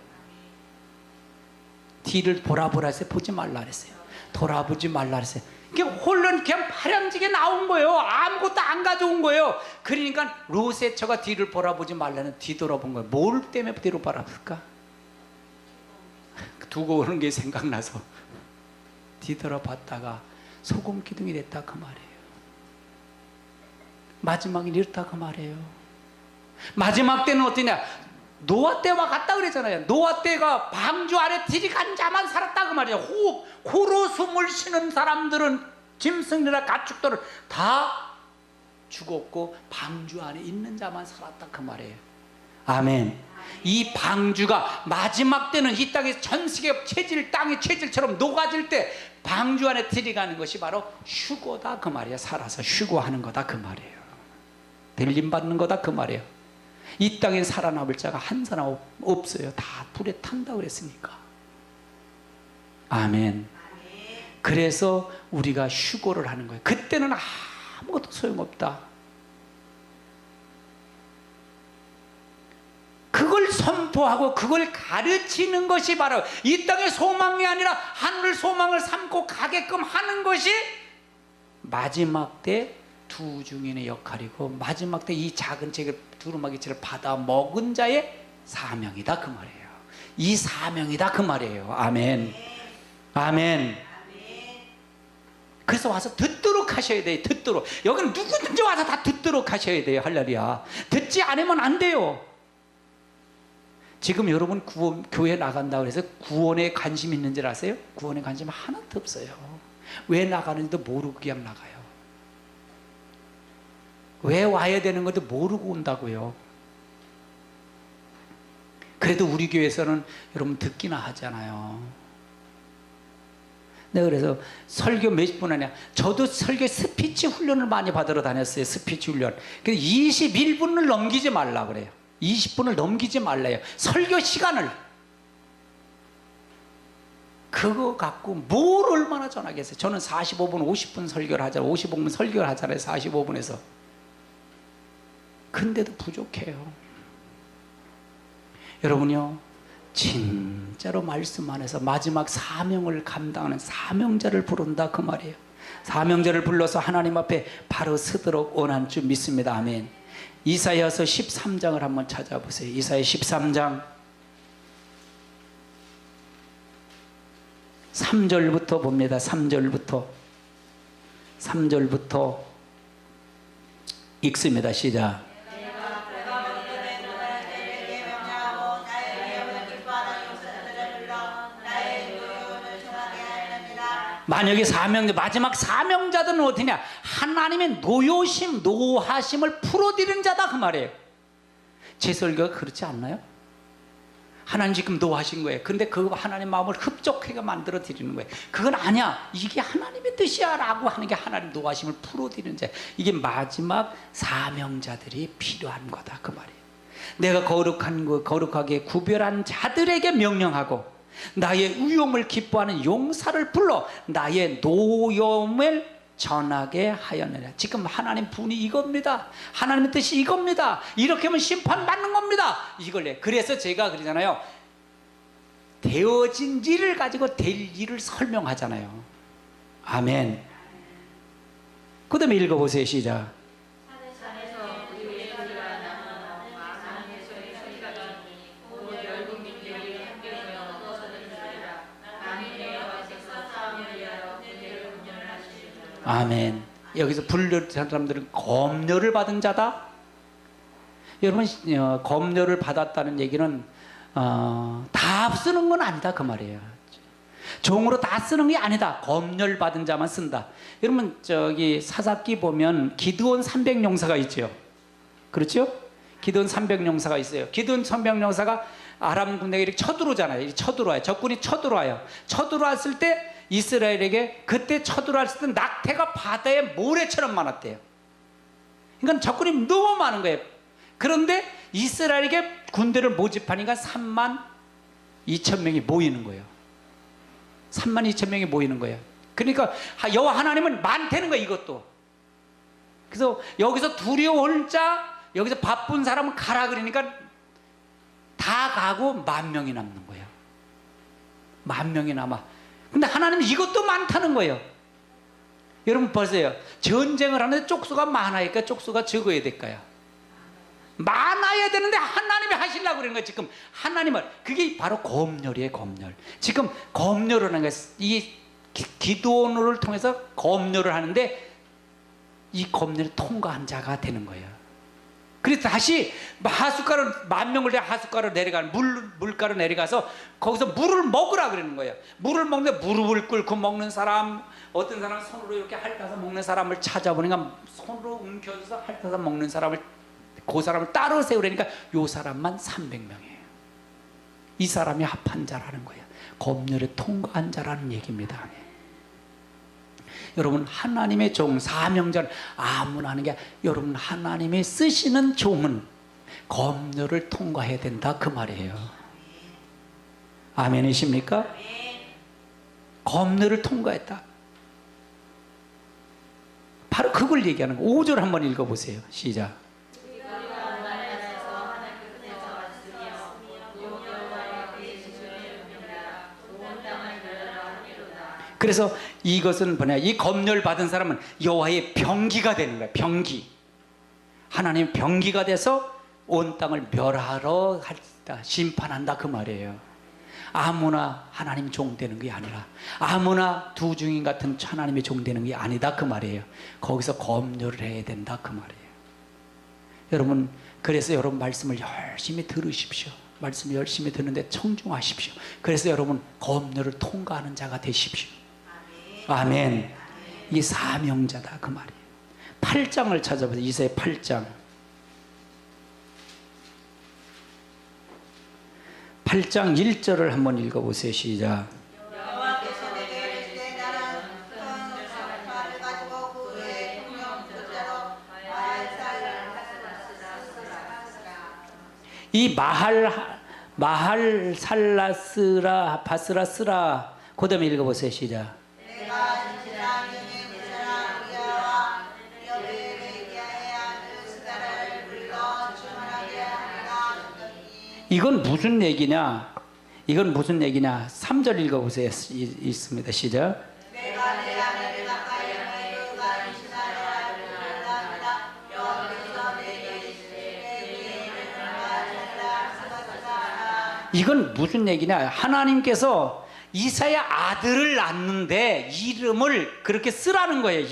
뒤를 보라 해서 보지 말라 그랬어요. 돌아보지 말라 그랬어요. 그냥 홀로 그냥 파렴지게 나온 거예요. 아무것도 안 가져온 거예요. 그러니까 롯의 처가 뒤를 돌아보지 말라는 뒤돌아본 거예요. 뭘 때문에 뒤로 바라볼까? 두고 오는 게 생각나서 뒤돌아봤다가 소금 기둥이 됐다 그 말이에요. 마지막에 이렇다 그 말이에요. 마지막 때는 어떠냐? 노아 때와 같다 그랬잖아요. 노아 때가 방주 안에 들이간 자만 살았다 그 말이에요. 호로 숨을 쉬는 사람들은 짐승이나 가축들은 다 죽었고 방주 안에 있는 자만 살았다 그 말이에요. 아멘. 이 방주가 마지막 때는 이 땅에 전식의 체질, 땅의 체질처럼 녹아질 때 방주 안에 들이가는 것이 바로 휴거다 그 말이에요. 살아서 휴거하는 거다 그 말이에요. 들림 받는 거다 그 말이에요. 이 땅에 살아남을 자가 한 사람 없어요. 다 불에 탄다고 그랬으니까. 아멘. 그래서 우리가 휴거를 하는 거예요. 그때는 아무것도 소용없다. 그걸 선포하고 그걸 가르치는 것이 바로 이 땅의 소망이 아니라 하늘 소망을 삼고 가게끔 하는 것이 마지막 때 두 증인의 역할이고 마지막 때 이 작은 책을 두루마기채를 받아 먹은 자의 사명이다 그 말이에요. 이 사명이다 그 말이에요. 아멘. 아멘. 그래서 와서 듣도록 하셔야 돼요. 듣도록. 여기는 누구든지 와서 다 듣도록 하셔야 돼요. 할렐루야. 듣지 않으면 안 돼요. 지금 여러분 교회 나간다고 해서 구원에 관심 있는 줄 아세요? 구원에 관심 하나도 없어요. 왜 나가는지도 모르고 그냥 나가요. 왜 와야 되는 것도 모르고 온다고요. 그래도 우리 교회에서는 여러분 듣기나 하잖아요. 내가 그래서 설교 몇십 분 하냐. 저도 설교 스피치 훈련을 많이 받으러 다녔어요. 스피치 훈련. 그래서 21분을 넘기지 말라 그래요. 20분을 넘기지 말래요. 설교 시간을. 그거 갖고 뭘 얼마나 전하겠어요. 저는 45분 50분 설교를 하잖아요. 55분 설교를 하잖아요. 45분에서. 근데도 부족해요. 여러분요, 진짜로 말씀 안에서 마지막 사명을 감당하는 사명자를 부른다 그 말이에요. 사명자를 불러서 하나님 앞에 바로 서도록 원하는 줄 믿습니다. 아멘. 이사야서 13장을 한번 찾아보세요. 이사야 13장 3절부터 봅니다. 3절부터 읽습니다. 시작. 만약에 마지막 사명자들은 어디냐? 하나님의 노하심을 풀어드리는 자다 그 말이에요. 제 설교가 그렇지 않나요? 하나님 지금 노하신 거예요. 근데 그거 하나님 마음을 흡족하게 만들어 드리는 거예요. 그건 아니야. 이게 하나님의 뜻이야 라고 하는 게 하나님 노하심을 풀어드리는 자. 이게 마지막 사명자들이 필요한 거다 그 말이에요. 내가 거룩하게 구별한 자들에게 명령하고 나의 의용을 기뻐하는 용사를 불러 나의 노염을 전하게 하였느냐. 지금 하나님 분이 이겁니다. 하나님의 뜻이 이겁니다. 이렇게 하면 심판받는 겁니다. 이걸 해. 그래서 제가 그러잖아요. 되어진 일을 가지고 될 일을 설명하잖아요. 아멘. 그 다음에 읽어보세요. 시작. 아멘. 여기서 불려진 사람들은 검려를 받은 자다. 여러분 검려를 받았다는 얘기는 다 쓰는 건 아니다 그 말이에요. 종으로 다 쓰는 게 아니다. 검려를 받은 자만 쓴다. 여러분 저기 사사기 보면 기드온 300용사가 있죠. 그렇죠? 기드온 300용사가 있어요. 기드온 300용사가 아람 군대가 이렇게 쳐들어오잖아요. 쳐들어와요. 적군이 쳐들어와요. 쳐들어왔을 때 이스라엘에게 그때 쳐들어왔을 때 낙태가 바다에 모래처럼 많았대요. 그러니까 적군이 너무 많은 거예요. 그런데 이스라엘에게 군대를 모집하니까 3만 2천 명이 모이는 거예요. 3만 2천 명이 모이는 거예요. 그러니까 여호와 하나님은 많다는 거예요. 이것도. 그래서 여기서 두려울 자, 여기서 바쁜 사람은 가라 그러니까 다 가고 10,000명이 남는 거예요. 10,000명이 남아. 근데 하나님은 이것도 많다는 거예요. 여러분 보세요. 전쟁을 하는데 쪽수가 많아니까 쪽수가 적어야 될까요? 많아야 되는데 하나님이 하시려고 그러는 거예요. 지금 하나님은 그게 바로 검열이에요. 검열. 지금 검열을 하는 거예요. 이 기도원을 통해서 검열을 하는데 이 검열을 통과한 자가 되는 거예요. 그래서 다시 하숫가루 10,000명을 하숫가루 내려가는 물가로 내려가서 거기서 물을 먹으라 그러는 거예요. 물을 먹는데 무릎을 꿇고 먹는 사람, 어떤 사람 손으로 이렇게 핥아서 먹는 사람을 찾아보니까 손으로 움켜줘서 핥아서 먹는 사람을, 그 사람을 따로 세우려니까 요 사람만 300명이에요. 이 사람이 합한 자라는 거예요. 검열에 통과한 자라는 얘기입니다. 여러분, 하나님의 종, 사명자는 아무나 하는 게 아니라 여러분 하나님이 쓰시는 종은 검열을 통과해야 된다 그 말이에요. 아멘이십니까? 검열을 통과했다. 바로 그걸 얘기하는 거예요. 5절 한번 읽어보세요. 시작. 그래서 이것은 뭐냐, 이 검열 받은 사람은 여호와의 병기가 되는 거야. 병기. 하나님 병기가 돼서 온 땅을 멸하러 한다, 심판한다 그 말이에요. 아무나 하나님 종 되는 게 아니라, 아무나 두중인 같은 하나님의 종 되는 게 아니다 그 말이에요. 거기서 검열을 해야 된다 그 말이에요. 여러분, 그래서 여러분 말씀을 열심히 들으십시오. 말씀을 열심히 듣는데 청중하십시오. 그래서 여러분 검열을 통과하는 자가 되십시오. 아멘. 이 사명자다 그 말이에요. 8장을 찾아보세요. 이사야 8장. 8장 1절을 한번 읽어보세요. 시작. 여호와께서 내게 이르시되 나는 큰 사파를 가지고 그 위에 통영 숫자로 이 마할살라스라 바스라스라, 그 다음에 읽어보세요. 시작. 내가 진실한 영의 무사랑 위하와 여호와의 아들 스가랴를 불러 충만하게 하리라 하더니. 이건 무슨 얘기냐? 이건 무슨 얘기냐? 3절 읽어보세요. 있습니다. 시작. 내가 내 아내를 가까이 하여 그가 임신하리라 하리라. 여호와께서 내게 이르시되 내 위에 있는 바알살라 스가랴. 이건 무슨 얘기냐? 하나님께서 이사야 아들을 낳는데 이름을 그렇게 쓰라는 거예요.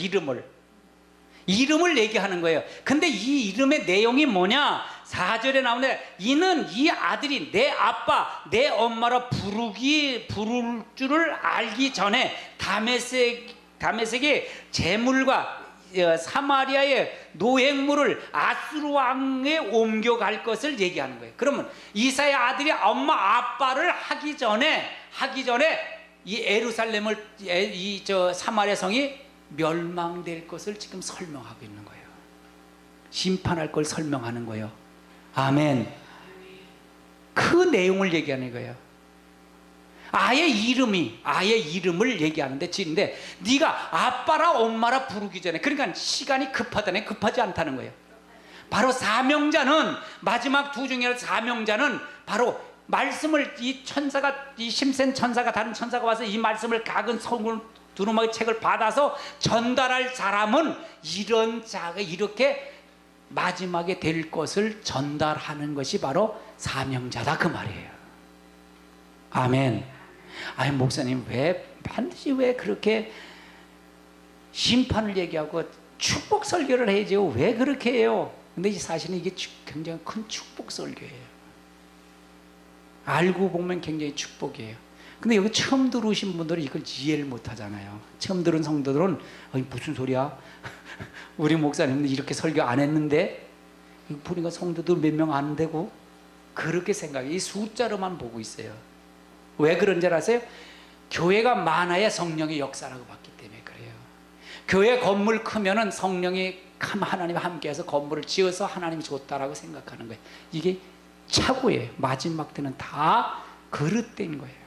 이름을 얘기하는 거예요. 근데 이 이름의 내용이 뭐냐? 4절에 나오는데, 이는 이 아들이 내 아빠 내 엄마라 부를 줄을 알기 전에 다메섹의 재물과 사마리아의 노획물을 아수르 왕에 옮겨갈 것을 얘기하는 거예요. 그러면 이사야 아들이 엄마 아빠를 하기 전에 이 예루살렘을, 사마리아 성이 멸망될 것을 지금 설명하고 있는 거예요. 심판할 걸 설명하는 거예요. 아멘. 그 내용을 얘기하는 거예요. 아예 이름을 얘기하는데, 지는데 네가 아빠라 엄마라 부르기 전에, 그러니까 시간이 급하다네, 급하지 않다는 거예요. 바로 사명자는, 마지막 두 중에 사명자는 바로 말씀을, 이 천사가, 이 심센 천사가, 다른 천사가 와서 이 말씀을 각은 성을 두루마기 책을 받아서 전달할 사람은 이런 자가 이렇게 마지막에 될 것을 전달하는 것이 바로 사명자다 그 말이에요. 아멘. 아니 목사님 반드시 왜 그렇게 심판을 얘기하고 축복 설교를 해야죠? 왜 그렇게 해요? 근데 사실은 이게 굉장히 큰 축복 설교예요. 알고 보면 굉장히 축복이에요. 근데 여기 처음 들어오신 분들은 이걸 이해를 못 하잖아요. 처음 들은 성도들은 무슨 소리야? 우리 목사님은 이렇게 설교 안 했는데, 보니까 성도들 몇 명 안 되고, 그렇게 생각해. 이 숫자로만 보고 있어요. 왜 그런지 아세요? 교회가 많아야 성령의 역사라고 봤기 때문에 그래요. 교회 건물 크면은 성령이 하나님 함께해서 건물을 지어서 하나님이 줬다라고 생각하는 거예요. 이게 착오예요. 마지막 때는 다 그릇된 거예요.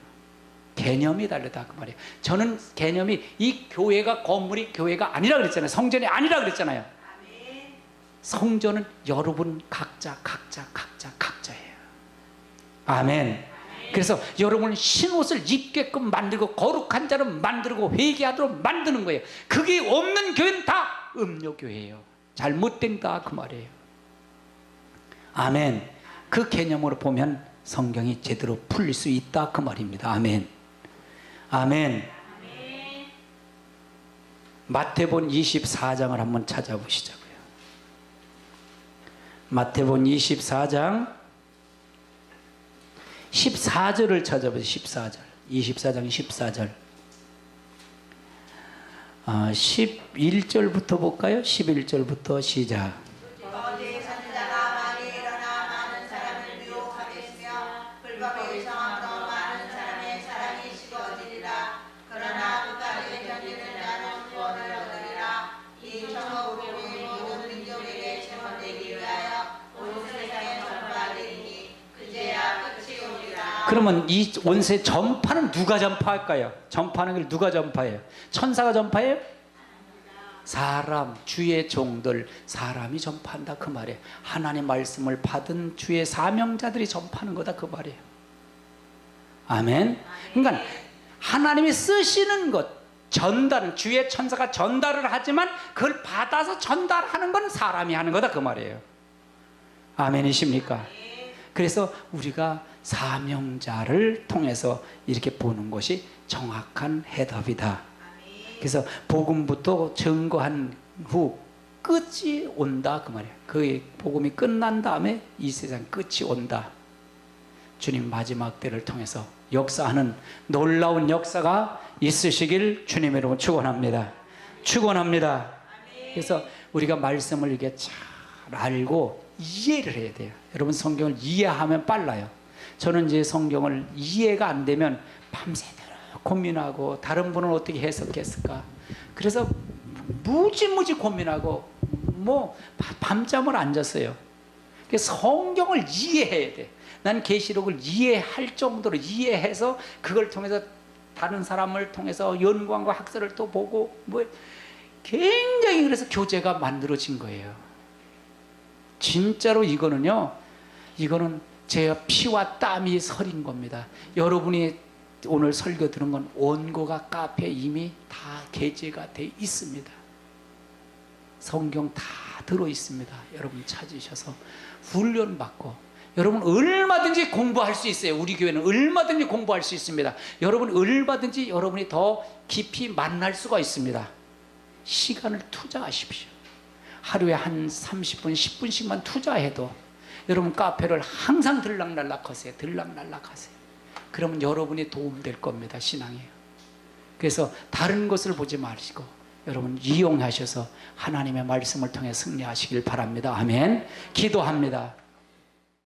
개념이 다르다 그 말이에요. 저는 개념이, 이 교회가, 건물이 교회가 아니라 그랬잖아요. 성전이 아니라 그랬잖아요. 성전은 여러분 각자예요. 아멘. 그래서 여러분은 흰옷을 입게끔 만들고 거룩한 자를 만들고 회개하도록 만드는 거예요. 그게 없는 교회는 다 음료교회예요. 잘못된다 그 말이에요. 아멘. 그 개념으로 보면 성경이 제대로 풀릴 수 있다 그 말입니다. 아멘. 아멘. 마태복음 24장을 한번 찾아보시자고요. 마태복음 24장 14절을 찾아보세요. 14절. 24장 14절. 11절부터 볼까요? 11절부터 시작. 거기에 선지자가 많이 일어나 많은 사람을 유혹하겠으며 불법의 성함으로 많은 사람의 사랑이 식어지리라. 그러나 끝까지 견디는 자는 구원을 얻으리라. 이 천국복음이 모든 민족에게 증언되기 위하여 온 세상에 전파되리니 그제야 끝이 오리라. 그러면 이 온세 전파는 누가 전파할까요? 전파하는 걸 누가 전파해요? 천사가 전파해요? 사람, 주의 종들, 사람이 전파한다 그 말이에요. 하나님 말씀을 받은 주의 사명자들이 전파하는 거다 그 말이에요. 아멘. 그러니까 하나님이 쓰시는 것, 전달은 주의 천사가 전달을 하지만 그걸 받아서 전달하는 건 사람이 하는 거다 그 말이에요. 아멘이십니까? 그래서 우리가 사명자를 통해서 이렇게 보는 것이 정확한 해답이다. 그래서 복음부터 증거한 후 끝이 온다 그 말이에요. 그 복음이 끝난 다음에 이 세상 끝이 온다. 주님 마지막 때를 통해서 역사하는 놀라운 역사가 있으시길 주님의 이름으로 축원합니다. 축원합니다. 그래서 우리가 말씀을 이렇게 잘 알고 이해를 해야 돼요. 여러분 성경을 이해하면 빨라요. 저는 이제 성경을 이해가 안 되면 밤새도록 고민하고 다른 분은 어떻게 해석했을까? 그래서 무지 고민하고 뭐 밤잠을 안 잤어요. 그래서 성경을 이해해야 돼. 난 계시록을 이해할 정도로 이해해서 그걸 통해서 다른 사람을 통해서 연구원과 학설을 또 보고 뭐 굉장히 그래서 교재가 만들어진 거예요. 진짜로 이거는 제 피와 땀이 서린 겁니다. 여러분이 오늘 설교 들은 건 원고가 카페에 이미 다 게재가 돼 있습니다. 성경 다 들어 있습니다. 여러분 찾으셔서 훈련 받고 여러분 얼마든지 공부할 수 있어요. 우리 교회는 얼마든지 공부할 수 있습니다. 여러분 얼마든지 여러분이 더 깊이 만날 수가 있습니다. 시간을 투자하십시오. 하루에 한 30분, 10분씩만 투자해도 여러분 카페를 항상 들락날락하세요. 들락날락하세요. 그러면 여러분이 도움될 겁니다. 신앙에. 그래서 다른 것을 보지 마시고 여러분 이용하셔서 하나님의 말씀을 통해 승리하시길 바랍니다. 아멘. 기도합니다.